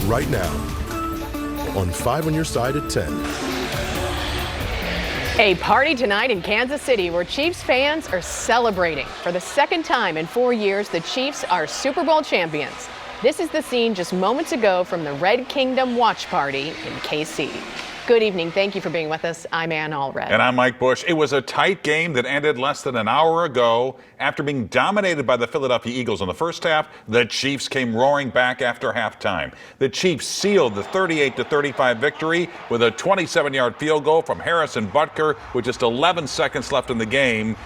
right now on 5 on Your Side at 10. A party tonight in Kansas City where Chiefs fans are celebrating. For the second time in 4 years, the Chiefs are Super Bowl champions. This is the scene just moments ago from the Red Kingdom watch party in KC. Good evening. Thank you for being with us. I'm Ann Allred. And I'm Mike Bush. It was a tight game that ended less than an hour ago. After being dominated by the Philadelphia Eagles in the first half, the Chiefs came roaring back after halftime. The Chiefs sealed the 38-35 victory with a 27-yard field goal from Harrison Butker with just 11 seconds left in the game.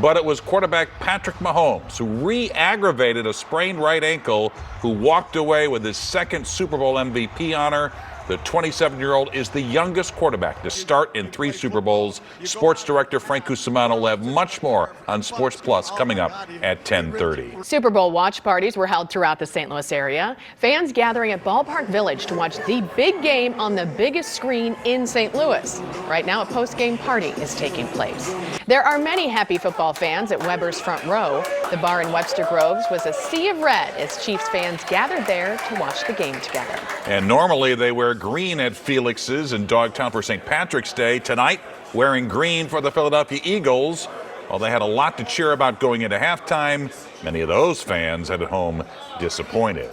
But it was quarterback Patrick Mahomes who re-aggravated a sprained right ankle, who walked away with his second Super Bowl MVP honor. The 27-year-old is the youngest quarterback to start in 3 Super Bowls. Sports director Frank Cusimano will have much more on Sports Plus coming up at 10:30. Super Bowl watch parties were held throughout the St. Louis area. Fans gathering at Ballpark Village to watch the big game on the biggest screen in St. Louis. Right now, a post-game party is taking place. There are many happy football fans at Weber's front row. The bar in Webster Groves was a sea of red as Chiefs fans gathered there to watch the game together. And normally they wear green at Felix's in Dogtown for St. Patrick's Day. Tonight, wearing green for the Philadelphia Eagles. While they had a lot to cheer about going into halftime, many of those fans at home disappointed.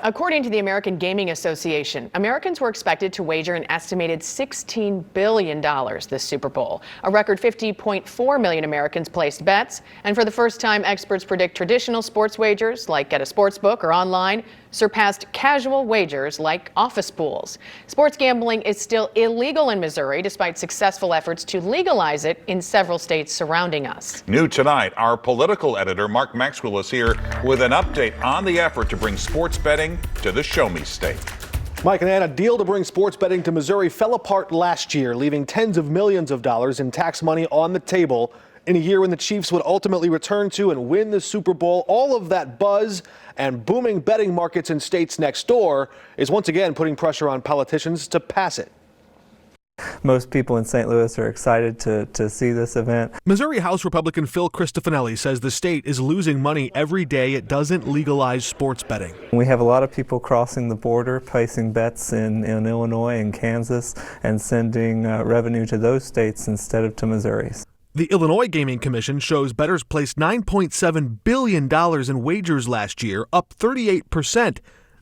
According to the American Gaming Association, Americans were expected to wager an estimated $16 billion this Super Bowl. A record 50.4 million Americans placed bets. And for the first time, experts predict traditional sports wagers, like at a sports book or online, surpassed casual wagers like office pools. Sports gambling is still illegal in Missouri, despite successful efforts to legalize it in several states surrounding us. New tonight, our political editor, Mark Maxwell, is here with an update on the effort to bring sports betting to the Show Me State. Mike and Ann, a deal to bring sports betting to Missouri fell apart last year, leaving tens of millions of dollars in tax money on the table in a year when the Chiefs would ultimately return to and win the Super Bowl. All of that buzz and booming betting markets in states next door is once again putting pressure on politicians to pass it. Most people in St. Louis are excited to see this event. Missouri House Republican Phil Cristofanelli says the state is losing money every day it doesn't legalize sports betting. We have a lot of people crossing the border, placing bets in Illinois and Kansas, and sending revenue to those states instead of to Missouri's. The Illinois Gaming Commission shows bettors placed $9.7 billion in wagers last year, up 38%.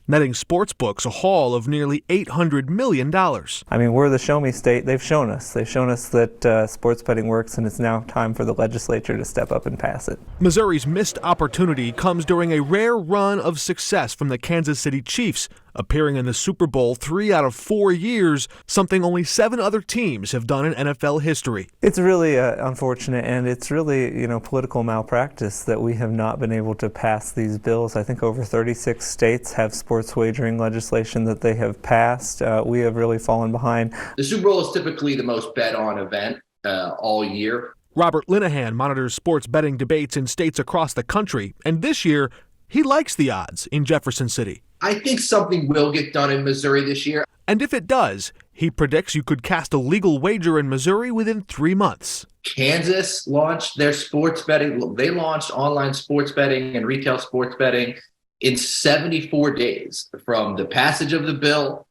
Netting sportsbooks a haul of nearly $800 million. I mean, we're the Show Me State. They've shown us. They've shown us that sports betting works, and it's now time for the legislature to step up and pass it. Missouri's missed opportunity comes during a rare run of success from the Kansas City Chiefs, appearing in the Super Bowl 3 out of 4 years, something only 7 other teams have done in NFL history. It's really unfortunate, and it's really, political malpractice that we have not been able to pass these bills. I think over 36 states have sports wagering legislation that they have passed. We have really fallen behind. The Super Bowl is typically the most bet on event all year. Robert Linehan monitors sports betting debates in states across the country, and this year, he likes the odds in Jefferson City. I think something will get done in Missouri this year. And if it does, he predicts you could cast a legal wager in Missouri within 3 months. Kansas launched their sports betting. They launched online sports betting and retail sports betting in 74 days. From the passage of the bill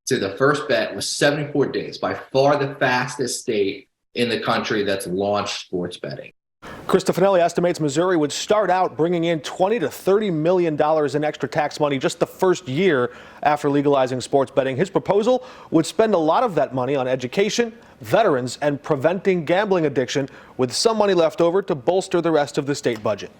to the first bet was 74 days, by far the fastest state in the country that's launched sports betting. Cristofanelli estimates Missouri would start out bringing in $20 to $30 million in extra tax money just the first year after legalizing sports betting. His proposal would spend a lot of that money on education, veterans, and preventing gambling addiction, with some money left over to bolster the rest of the state budget.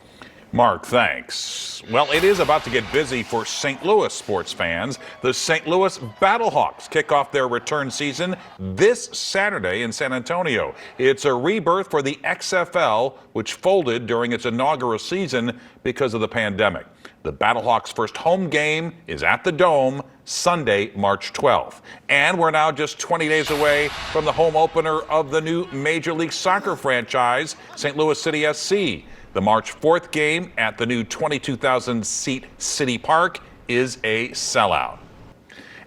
Mark, thanks. Well, it is about to get busy for St. Louis sports fans. The St. Louis Battlehawks kick off their return season this Saturday in San Antonio. It's a rebirth for the XFL, which folded during its inaugural season because of the pandemic. The Battlehawks' first home game is at the Dome Sunday, March 12th. And we're now just 20 days away from the home opener of the new Major League Soccer franchise, St. Louis City SC. The March 4th game at the new 22,000-seat City Park is a sellout.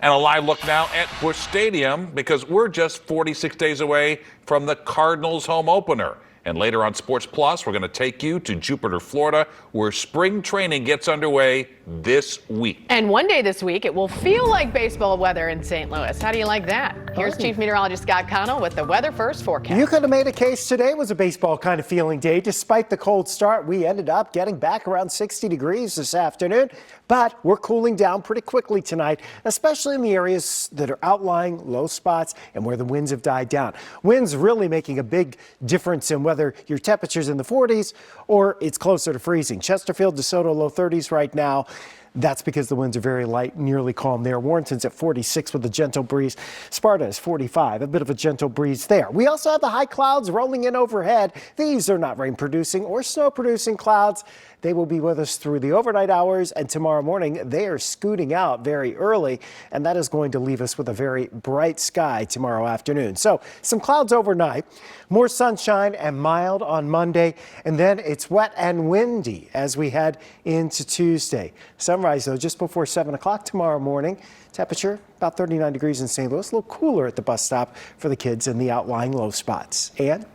And a live look now at Busch Stadium, because we're just 46 days away from the Cardinals home opener. And later on Sports Plus, we're going to take you to Jupiter, Florida, where spring training gets underway this week. And one day this week, it will feel like baseball weather in St. Louis. How do you like that? Here's Chief Meteorologist Scott Connell with the Weather First forecast. You could have made a case today was a baseball kind of feeling day. Despite the cold start, we ended up getting back around 60 degrees this afternoon. But we're cooling down pretty quickly tonight, especially in the areas that are outlying low spots and where the winds have died down. Winds really making a big difference in whether your temperature's in the 40s or it's closer to freezing. Chesterfield, DeSoto, low 30s right now. That's because the winds are very light, nearly calm there. Warrenton's at 46 with a gentle breeze. Sparta is 45, a bit of a gentle breeze there. We also have the high clouds rolling in overhead. These are not rain-producing or snow-producing clouds. They will be with us through the overnight hours, and tomorrow morning they are scooting out very early, and that is going to leave us with a very bright sky tomorrow afternoon. So some clouds overnight, more sunshine and mild on Monday, and then it's wet and windy as we head into Tuesday. Sunrise, though, just before 7 o'clock tomorrow morning. Temperature about 39 degrees in St. Louis, a little cooler at the bus stop for the kids in the outlying low spots. And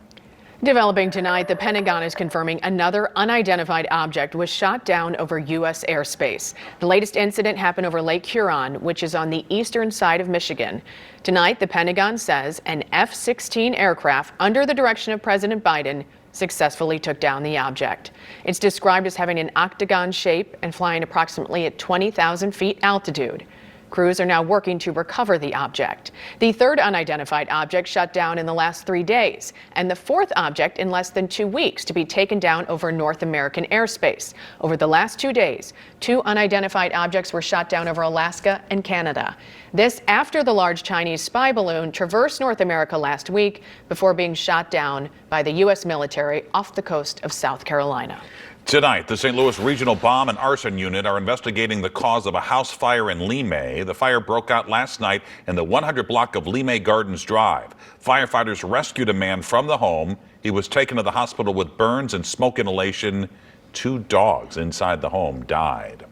developing tonight, the Pentagon is confirming another unidentified object was shot down over U.S. airspace. The latest incident happened over Lake Huron, which is on the eastern side of Michigan. Tonight, the Pentagon says an F-16 aircraft under the direction of President Biden successfully took down the object. It's described as having an octagon shape and flying approximately at 20,000 feet altitude. Crews are now working to recover the object. The third unidentified object shot down in the last 3 days, and the fourth object in less than 2 weeks to be taken down over North American airspace. Over the last 2 days, 2 unidentified objects were shot down over Alaska and Canada. This after the large Chinese spy balloon traversed North America last week before being shot down by the U.S. military off the coast of South Carolina. Tonight, the St. Louis Regional Bomb and Arson Unit are investigating the cause of a house fire in Limay. The fire broke out last night in the 100 block of Limay Gardens Drive. Firefighters rescued a man from the home. He was taken to the hospital with burns and smoke inhalation. 2 dogs inside the home died.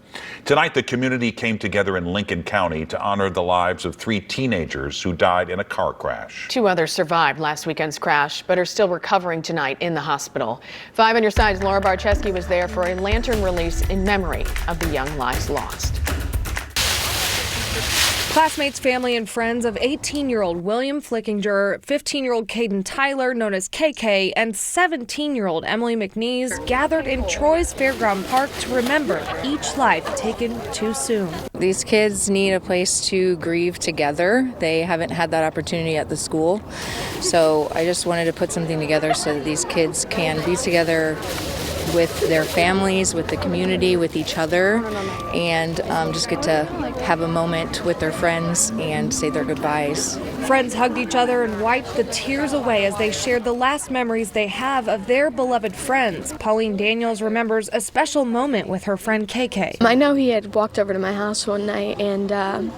Tonight, the community came together in Lincoln County to honor the lives of 3 teenagers who died in a car crash. 2 others survived last weekend's crash, but are still recovering tonight in the hospital. 5 on your side's Laura Barczewski was there for a lantern release in memory of the young lives lost. Classmates, family, and friends of 18-year-old William Flickinger, 15-year-old Caden Tyler, known as KK, and 17-year-old Emily McNeese gathered in Troy's Fairground Park to remember each life taken too soon. These kids need a place to grieve together. They haven't had that opportunity at the school. So I just wanted to put something together so that these kids can be together with their families, with the community, with each other, and just get to have a moment with their friends and say their goodbyes. Friends hugged each other and wiped the tears away as they shared the last memories they have of their beloved friends. Pauline Daniels remembers a special moment with her friend KK. I know he had walked over to my house one night and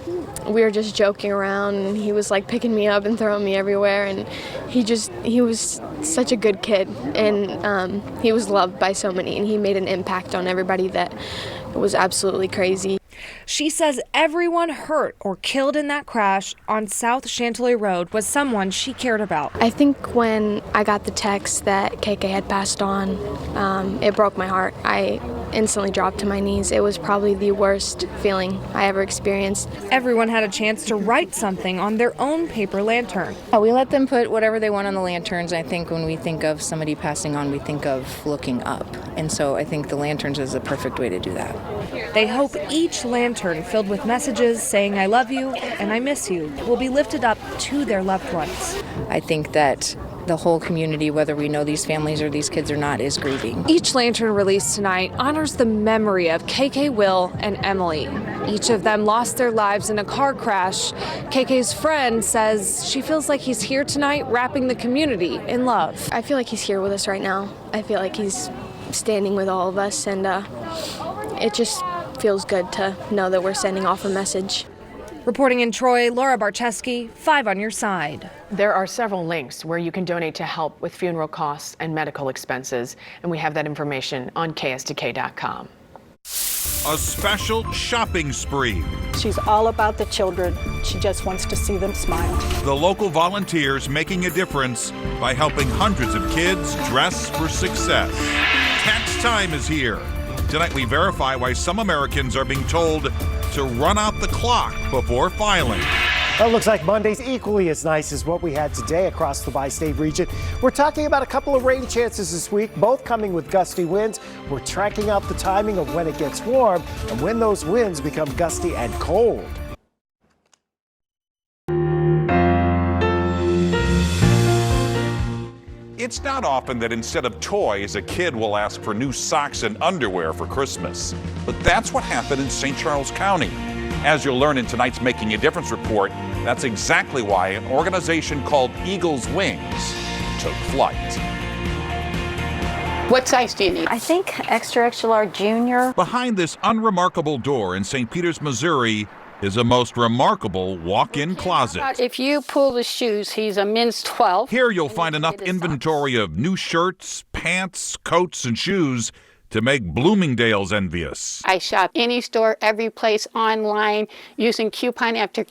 we were just joking around, and he was like picking me up and throwing me everywhere, and he was such a good kid, and he was loved by so many, and he made an impact on everybody that was absolutely crazy. She says everyone hurt or killed in that crash on South Chantilly Road was someone she cared about. I think when I got the text that KK had passed on, it broke my heart. I instantly dropped to my knees. It was probably the worst feeling I ever experienced. Everyone had a chance to write something on their own paper lantern. We let them put whatever they want on the lanterns. I think when we think of somebody passing on, we think of looking up. And so I think the lanterns is the perfect way to do that. They hope each lantern filled with messages saying I love you and I miss you will be lifted up to their loved ones. I think that the whole community, whether we know these families or these kids or not, is grieving. Each lantern released tonight honors the memory of KK, Will, and Emily. Each of them lost their lives in a car crash. KK's friend says she feels like he's here tonight wrapping the community in love. I feel like he's here with us right now. I feel like he's standing with all of us, and it just feels good to know that we're sending off a message. Reporting in Troy, Laura Barczewski, 5 on your side. There are several links where you can donate to help with funeral costs and medical expenses, and we have that information on KSDK.com. A special shopping spree. She's all about the children. She just wants to see them smile. The local volunteers making a difference by helping hundreds of kids dress for success. Tax time is here. Tonight we verify why some Americans are being told to run out the clock before filing. Well, it looks like Monday's equally as nice as what we had today across the bi-state region. We're talking about a couple of rain chances this week, both coming with gusty winds. We're tracking out the timing of when it gets warm and when those winds become gusty and cold. It's not often that instead of toys, a kid will ask for new socks and underwear for Christmas. But that's what happened in St. Charles County. As you'll learn in tonight's Making a Difference report, that's exactly why an organization called Eagles Wings took flight. What size do you need? I think extra large junior. Behind this unremarkable door in St. Peters, Missouri, is a most remarkable walk-in closet. If you pull the shoes, he's a men's 12. Here you'll find enough inventory of new shirts, pants, coats, and shoes to make Bloomingdale's envious. I shop any store, every place online, using coupon after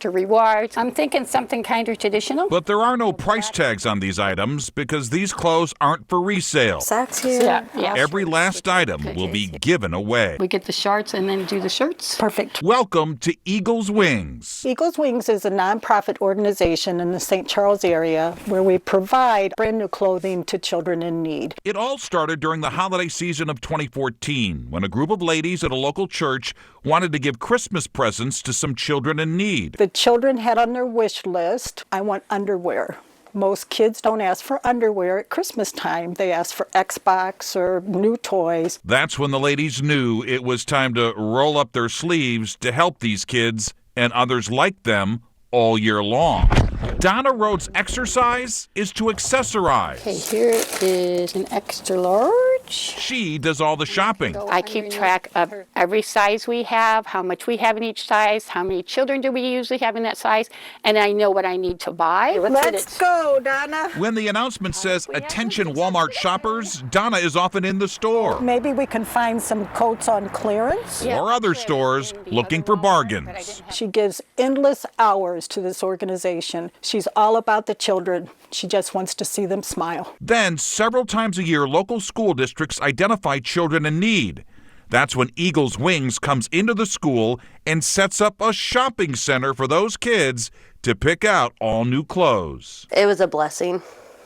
rewards. I'm thinking something kind of traditional. But there are no price tags on these items because these clothes aren't for resale. Socks here. Yeah. Every last item will be given away. We get the shorts and then do the shirts. Perfect. Welcome to Eagles Wings. Eagles Wings is a nonprofit organization in the St. Charles area where we provide brand new clothing to children in need. It all started during the holiday season of 2014 when a group of ladies at a local church wanted to give Christmas presents to some children in need. The children had on their wish list, I want underwear. Most kids don't ask for underwear at Christmas time. They ask for Xbox or new toys. That's when the ladies knew it was time to roll up their sleeves to help these kids and others like them all year long. Donna Rhodes' exercise is to accessorize. Okay, here is an extra large. She does all the shopping. I keep track of every size we have, how much we have in each size, how many children do we usually have in that size, and I know what I need to buy. Let's go, Donna. When the announcement says, "Attention Walmart shoppers," Donna is often in the store. Maybe we can find some coats on clearance. Or other stores looking for bargains. She gives endless hours to this organization. She's all about the children. She just wants to see them smile. Then, several times a year, local school districts identify children in need. That's when Eagles Wings comes into the school and sets up a shopping center for those kids to pick out all new clothes. It was a blessing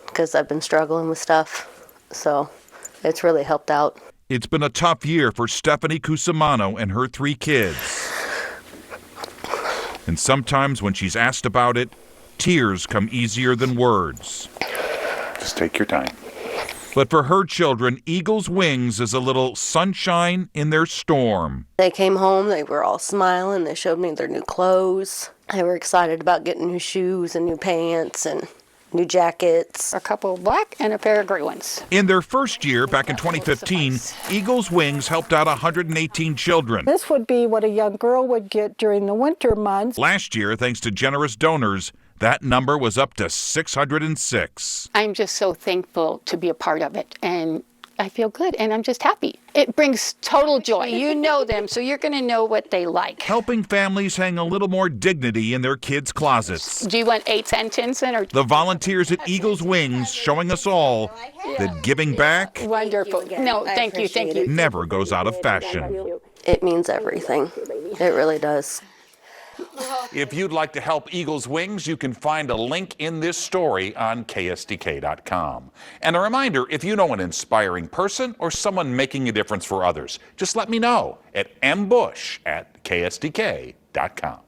because I've been struggling with stuff, so it's really helped out. It's been a tough year for Stephanie Cusimano and her 3 kids. And sometimes when she's asked about it, tears come easier than words. Just take your time. But for her children, Eagles Wings is a little sunshine in their storm. They came home, they were all smiling, they showed me their new clothes. They were excited about getting new shoes and new pants and new jackets. A couple of black and a pair of gray ones. In their first year, back in 2015, Eagles Wings helped out 118 children. This would be what a young girl would get during the winter months. Last year, thanks to generous donors, that number was up to 606. I'm just so thankful to be a part of it, and I feel good, and I'm just happy. It brings total joy. You know them, so you're going to know what they like. Helping families hang a little more dignity in their kids' closets. Do you want 8 cents, 10 cents, or... The volunteers at Eagles Wings showing us all that giving back Wonderful. No, thank you. never goes out of fashion. It means everything. It really does. If you'd like to help Eagles Wings, you can find a link in this story on KSDK.com. And a reminder, if you know an inspiring person or someone making a difference for others, just let me know at mbush@KSDK.com.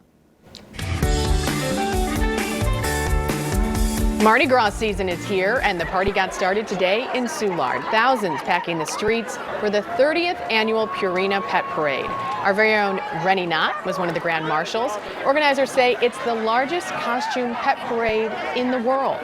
Mardi Gras season is here, and the party got started today in Soulard. Thousands packing the streets for the 30th annual Purina Pet Parade. Our very own Rennie Knott was one of the grand marshals. Organizers say it's the largest costume pet parade in the world.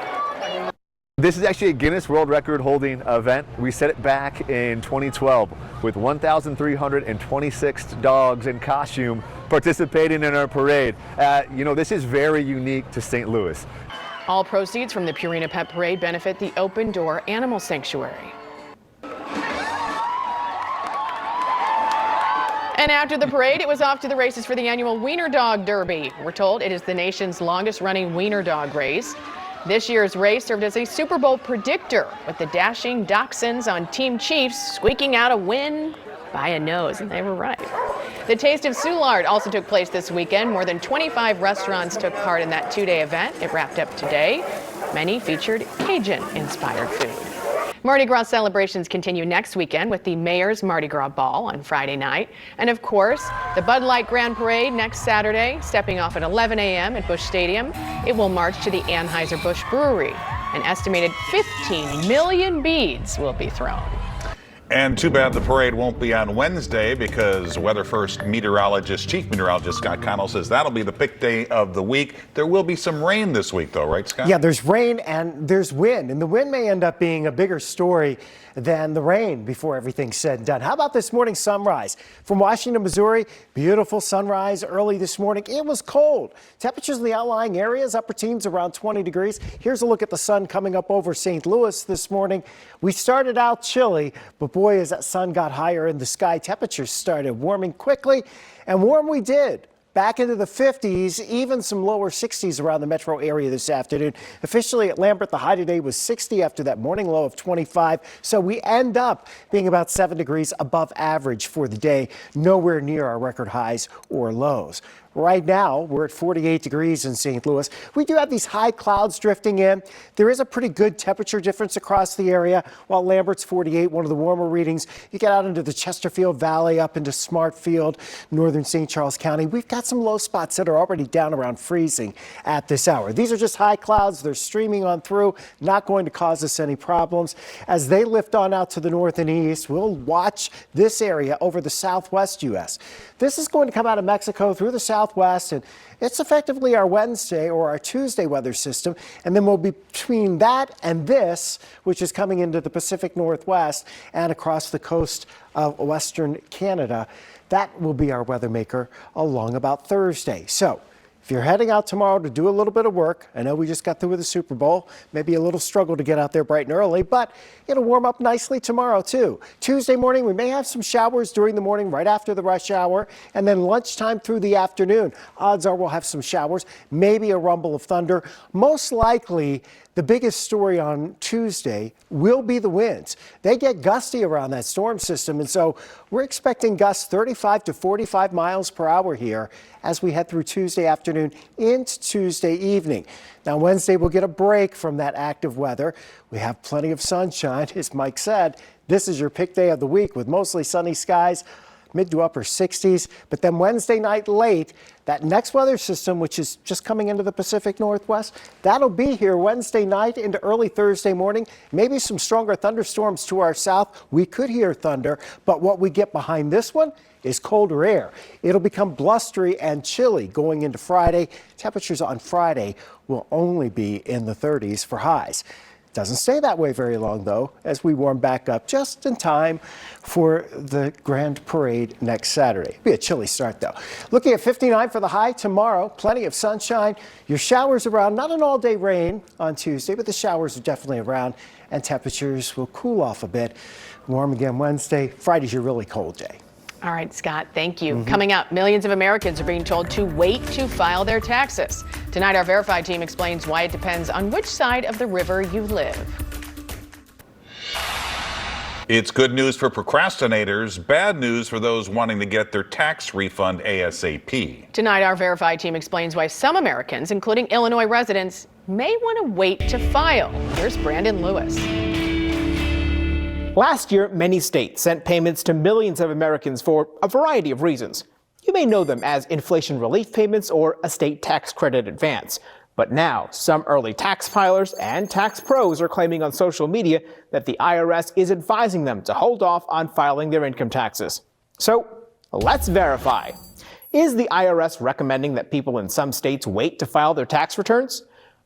This is actually a Guinness World Record holding event. We set it back in 2012 with 1,326 dogs in costume participating in our parade. This is very unique to St. Louis. All proceeds from the Purina Pet Parade benefit the Open Door Animal Sanctuary. And after the parade, it was off to the races for the annual Wiener Dog Derby. We're told it is the nation's longest running wiener dog race. This year's race served as a Super Bowl predictor, with the dashing Dachshunds on Team Chiefs squeaking out a win by a nose, and they were right. The Taste of Soulard also took place this weekend. More than 25 restaurants took part in that two-day event. It wrapped up today. Many featured Cajun-inspired food. Mardi Gras celebrations continue next weekend with the Mayor's Mardi Gras Ball on Friday night. And of course, the Bud Light Grand Parade next Saturday, stepping off at 11 a.m. at Busch Stadium. It will march to the Anheuser-Busch Brewery. An estimated 15 million beads will be thrown. And too bad the parade won't be on Wednesday because Weather First Chief Meteorologist Scott Connell says that'll be the pick day of the week. There will be some rain this week though, right, Scott? Yeah, there's rain and there's wind, and the wind may end up being a bigger story than the rain before everything's said and done. How about this morning's sunrise? From Washington, Missouri, beautiful sunrise early this morning. It was cold. Temperatures in the outlying areas, upper teens around 20 degrees. Here's a look at the sun coming up over St. Louis this morning. We started out chilly, but boy, as that sun got higher in the sky, temperatures started warming quickly, and warm we did. Back into the 50s, even some lower 60s around the metro area this afternoon. Officially at Lambert, the high today was 60 after that morning low of 25. So we end up being about 7 degrees above average for the day, nowhere near our record highs or lows. Right now, we're at 48 degrees in St. Louis. We do have these high clouds drifting in. There is a pretty good temperature difference across the area. While Lambert's 48, one of the warmer readings, you get out into the Chesterfield Valley, up into Smartfield, northern St. Charles County. We've got some low spots that are already down around freezing at this hour. These are just high clouds. They're streaming on through, not going to cause us any problems. As they lift on out to the north and east, we'll watch this area over the southwest U.S. This is going to come out of Mexico through the southwest, and it's effectively our Wednesday or our Tuesday weather system. And then we'll be between that and this, which is coming into the Pacific Northwest and across the coast of Western Canada. That will be our weather maker along about Thursday. So if you're heading out tomorrow to do a little bit of work, I know we just got through with the Super Bowl, maybe a little struggle to get out there bright and early, but it'll warm up nicely tomorrow too. Tuesday morning, we may have some showers during the morning right after the rush hour, and then lunchtime through the afternoon. Odds are we'll have some showers, maybe a rumble of thunder. Most likely, the biggest story on Tuesday will be the winds. They get gusty around that storm system, and so we're expecting gusts 35 to 45 miles per hour here as we head through Tuesday afternoon into Tuesday evening. Now, Wednesday, we'll get a break from that active weather. We have plenty of sunshine. As Mike said, this is your pick day of the week with mostly sunny skies, mid to upper 60s. But then Wednesday night late, that next weather system, which is just coming into the Pacific Northwest, that'll be here Wednesday night into early Thursday morning. Maybe some stronger thunderstorms to our south. We could hear thunder, but what we get behind this one is colder air. It'll become blustery and chilly going into Friday. Temperatures on Friday will only be in the 30s for highs. Doesn't stay that way very long, though, as we warm back up just in time for the Grand Parade next Saturday. Be a chilly start, though. Looking at 59 for the high tomorrow, plenty of sunshine. Your showers around, not an all-day rain on Tuesday, but the showers are definitely around, and temperatures will cool off a bit. Warm again Wednesday. Friday's your really cold day. All right, Scott, thank you. Coming up, millions of Americans are being told to wait to file their taxes. Tonight, our Verified team explains why it depends on which side of the river you live. It's good news for procrastinators, bad news for those wanting to get their tax refund ASAP. Tonight, our Verified team explains why some Americans, including Illinois residents, may want to wait to file. Here's Brandon Lewis. Last year, many states sent payments to millions of Americans for a variety of reasons. You may know them as inflation relief payments or a state tax credit advance. But now, some early tax filers and tax pros are claiming on social media that the IRS is advising them to hold off on filing their income taxes. So, let's verify. Is the IRS recommending that people in some states wait to file their tax returns?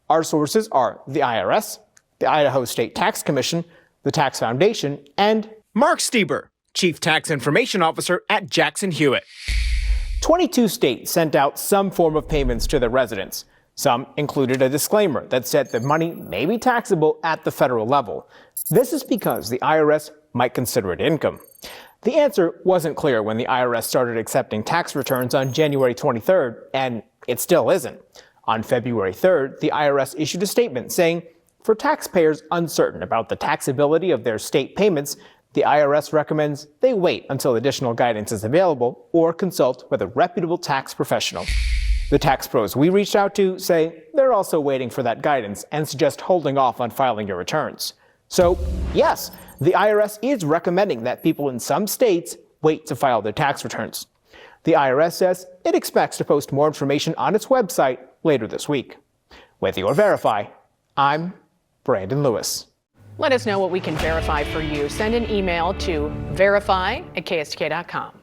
Our sources are the IRS, the Idaho State Tax Commission, the Tax Foundation, and Mark Stieber, Chief Tax Information Officer at Jackson Hewitt. 22 states sent out some form of payments to their residents. Some included a disclaimer that said the money may be taxable at the federal level. This is because the IRS might consider it income. The answer wasn't clear when the IRS started accepting tax returns on January 23rd, and it still isn't. On February 3rd, the IRS issued a statement saying, for taxpayers uncertain about the taxability of their state payments, The IRS recommends they wait until additional guidance is available or consult with a reputable tax professional. The tax pros we reached out to say they're also waiting for that guidance and suggest holding off on filing your returns. So, yes, the IRS is recommending that people in some states wait to file their tax returns. The IRS says it expects to post more information on its website later this week. With your Verify, I'm Brandon Lewis. Let us know what we can verify for you. Send an email to verify@kstk.com.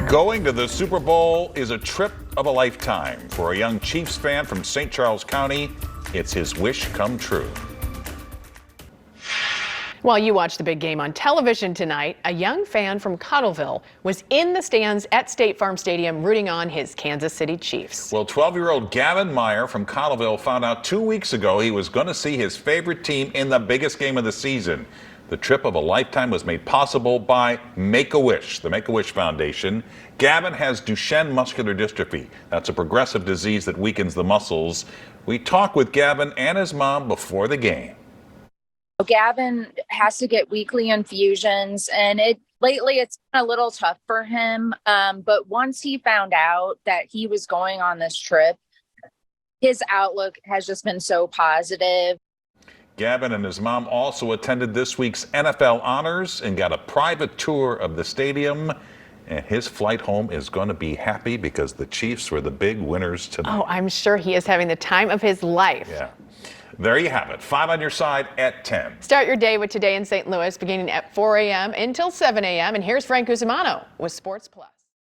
Going to the Super Bowl is a trip of a lifetime. For a young Chiefs fan from St. Charles County, it's his wish come true. While you watch the big game on television tonight, a young fan from Cottleville was in the stands at State Farm Stadium rooting on his Kansas City Chiefs. Well, 12-year-old Gavin Meyer from Cottleville found out 2 weeks ago he was going to see his favorite team in the biggest game of the season. The trip of a lifetime was made possible by Make-A-Wish, the Make-A-Wish Foundation. Gavin has Duchenne muscular dystrophy. That's a progressive disease that weakens the muscles. We talked with Gavin and his mom before the game. Gavin has to get weekly infusions, and lately it's been a little tough for him. But once he found out that he was going on this trip, his outlook has just been so positive. Gavin and his mom also attended this week's NFL Honors and got a private tour of the stadium. And his flight home is going to be happy because the Chiefs were the big winners tonight. Oh, I'm sure he is having the time of his life. Yeah. There you have it. 5 on your side at 10. Start your day with Today in St. Louis beginning at 4 a.m. until 7 a.m. And here's Frank Cusimano with Sports Plus.